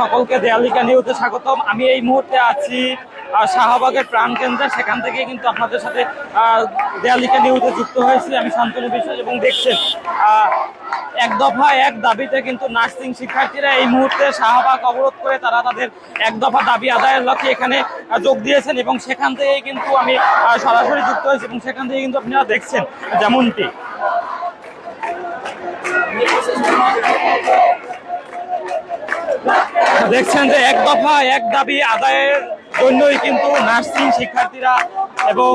সকলকে দেয়ালিকা নিউজে স্বাগতম। আমি এই মুহূর্তে আছি শাহবাগের প্রাণকেন্দ্রে, সেখান থেকে কিন্তু আপনাদের সাথে দেয়ালিকা নিউজে যুক্ত হয়েছি আমি শান্তনু বিশ্বাস। এবং দেখছেন এক দফা এক দাবিতে কিন্তু নার্সিং শিক্ষার্থীরা এই মুহূর্তে শাহবাগ অবরোধ করে তারা তাদের এক দফা দাবি আদায়ের লক্ষ্যে এখানে যোগ দিয়েছেন এবং সেখান থেকেই কিন্তু আমি সরাসরি যুক্ত হয়েছি এবং সেখান থেকে কিন্তু আপনারা দেখছেন যেমনটি দেখছেন যে এক দফা এক দাবি আদায়ের জন্যই কিন্তু নার্সিং শিক্ষার্থীরা এবং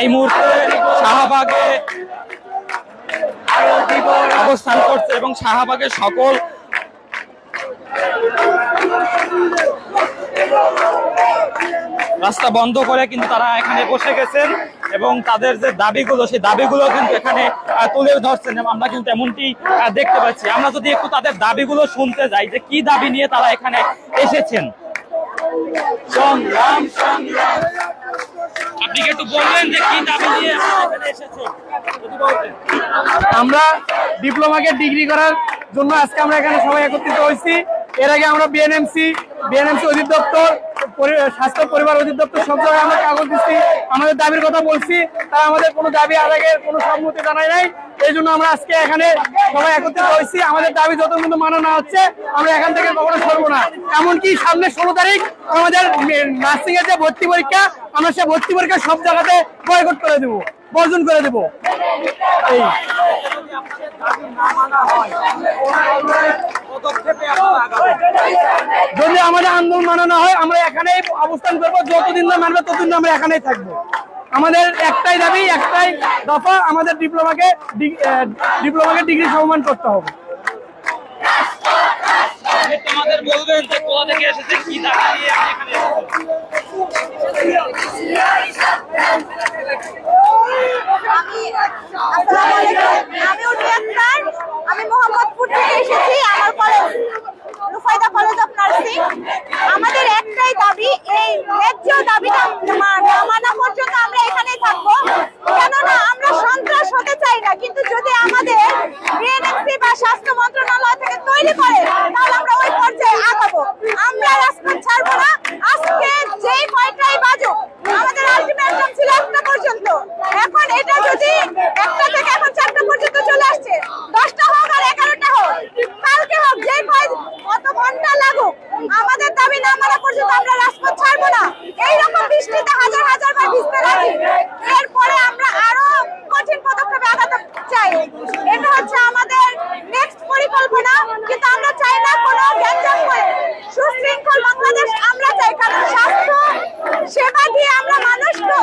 এই মুহূর্তে শাহবাগে অবস্থান করছে এবং শাহবাগের সকল রাস্তা বন্ধ করে কিন্তু তারা এখানে বসে গেছেন এবং তাদের যে দাবিগুলো সেই দাবিগুলো কিন্তু এখানে তুলে ধরছেন। আমরা কিন্তু এমনটি দেখতে পাচ্ছি। আমরা যদি একটু তাদের দাবিগুলো শুনতে যাই যে কি দাবি নিয়ে তারা এখানে এসেছেন। সংগ্রাম সংগ্রাম, আপনি কি একটু বলবেন যে কি দাবি নিয়ে এখানে এসেছেন? আমরা ডিপ্লোমাকে ডিগ্রি করার জন্য আজকে আমরা এখানে সবাই একত্রিত হয়েছি। এর আগে আমরা বিএনএমসি অধিদপ্তর, স্বাস্থ্য পরিবার অধিদপ্তর সব জায়গায় আমরা কাগজ দিচ্ছি, আমাদের দাবির কথা বলছি। তারা আমাদের কোনো দাবি আদায়ের কোনো সম্মতি জানায় নাই। এই জন্য আমরা আজকে এখানে সবাই একত্রিত হয়েছি। আমাদের দাবি যত পর্যন্ত মানা না হচ্ছে আমরা এখান থেকে কখনো সরবো না। এমনকি সামনে 16 তারিখ আমাদের নার্সিং এর যে ভর্তি পরীক্ষা, আমরা সে ভর্তি পরীক্ষা সব জায়গাতে বয়কট করে দেবো, বর্জন করে দেবো। এই যদি আমাদের আন্দোলন মানানো হয় আমরা এখানেই অবস্থান করবো, যতদিন না মানবে ততদিন আমরা এখানেই থাকবো। আমাদের একটাই দাবি, একটাই দফা, আমাদের ডিপ্লোমাকে ডিগ্রি সমমান করতে হবে। তোমাদের বলবেন যে কোথা থেকে এসেছে, কি দাবি নিয়ে আপনি এখানে আমি মোহাম্মদপুর থেকে এসেছি। আমার college Rufaida college of nursing. আমাদের একটাই দাবি, এই ন্যায্য দাবিটা না মানা পর্যন্ত আমরা এখানেই থাকবো। কেননা আমরা সন্ত্রাস হতে চাই না, কিন্তু যদি আমাদের বিএনএমসি বা স্বাস্থ্য মন্ত্রণালয় থেকে তৈরি করে তাহলে আমরা ওই পর্যায়ে আগাবো। আমরা রাজপথ ছাড়বো না। আজকে যেই কয়টাই বাজুক, আমাদের আলটিমেটাম ছিল 1টা পর্যন্ত। এখন এটা যদি 1টা থেকে এখন 4টা পর্যন্ত চলে আসছে, 10টা হোক আর 11টা হোক, কালকে হোক, যেই কত ঘন্টা লাগুক, আমাদের দাবি না মানা পর্যন্ত আমরা রাজপথ ছাড়বো না। এইরকম বৃষ্টিতে হাজার হাজার বার ভিজতে রাজি। এরপরে আমরা আরো কঠিন পদক্ষেপে আগাতে চাই। এটা হচ্ছে আমাদের নেক্সট পরিকল্পনা। কিন্তু আমরা চাই না কোনো গ্যাঞ্জাম করে, সুশৃঙ্খল বাংলাদেশ আমরা চাই। কারণ স্বাস্থ্য সেবা দিয়ে আমরা মানুষকে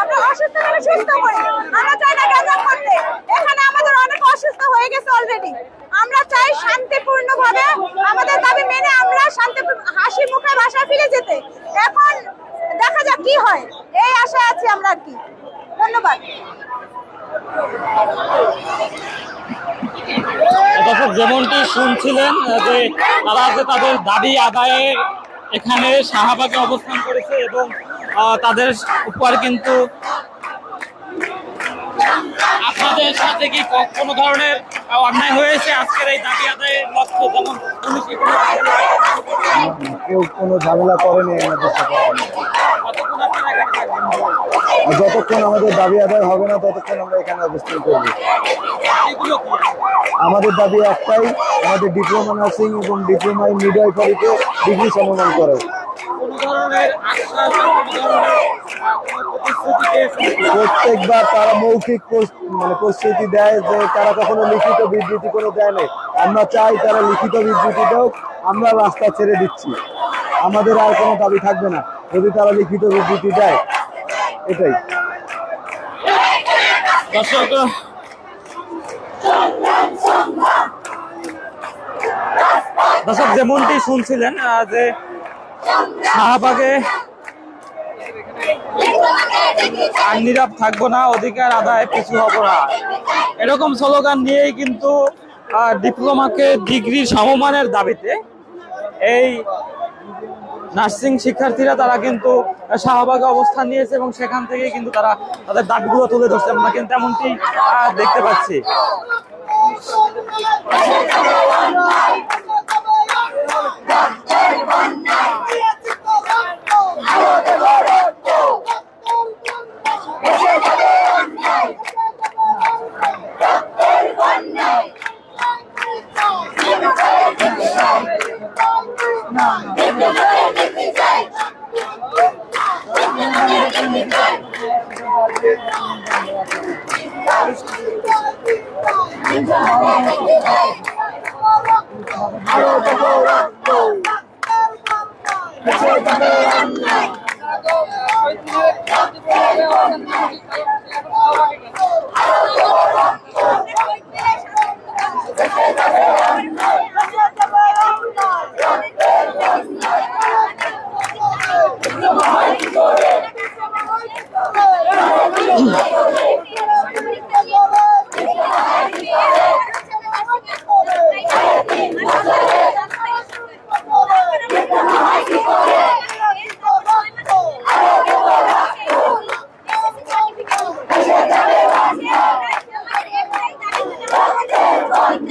আমরা অসুস্থ হলে সুস্থ করি। আমরা চাই না গ্যাঞ্জাম করতে। এখানে আমাদের অনেক অসুস্থ হয়ে গেছে অলরেডি। আমরা চাই শান্তিপূর্ণভাবে আমাদের দাবি মেনে আমরা হাসি মুখে বাসায় ফিরে যেতে। এখন দেখা যাক কি হয়, এই আশায় আছি আমরা। আর কি, ধন্যবাদ। দর্শক যেমনটি শুনছিলেন যে তারা যে তাদের দাবি আদায়ে এখানে শাহবাগে অবস্থান করেছে এবং তাদের উপর কিন্তু আপনাদের সাথে কি কোনো ধরনের অন্যায় হয়েছে আজকের এই দাবি আদায়ের লক্ষ্যে? যেমন কেউ কোনো ঝামেলা করেনি আমাদের সাথে। যতক্ষণ আমাদের দাবি আদায় হবে না ততক্ষণ আমরা এখানে অবস্থান করব। আমাদের দাবি একটাই, আমাদের ডিপ্লোমা নার্সিং এবং ডিপ্লোমা ইন মিডওয়াইফারিতে ডিগ্রি সমমান করে। প্রত্যেকবার তারা মৌখিক প্রস্তুতি দেয়, যে তারা কখনো লিখিত বিবৃতি করে দেয় না। আমরা চাই তারা লিখিত বিবৃতি দেয়, আমরা রাস্তা ছেড়ে দিচ্ছি। আমাদের আর কোনো দাবি থাকবে না যদি তারা লিখিত বিবৃতি দেয়। এটাই। দর্শক যেমনটি শুনছিলেন যে শাহবাগে আর নীরব থাকবো না, অধিকার আদায় পিছু হবো না, এরকম স্লোগান নিয়েই কিন্তু ডিপ্লোমাকে ডিগ্রি সমমানের দাবিতে এই নার্সিং শিক্ষার্থীরা তারা কিন্তু শাহবাগে অবস্থান নিয়েছে এবং সেখান থেকে কিন্তু তারা তাদের দাবিগুলো তুলে ধরছে। আমরা কিন্তু এমনটি দেখতে পাচ্ছি। Let's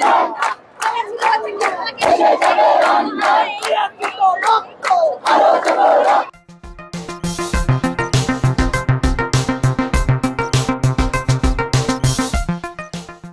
go.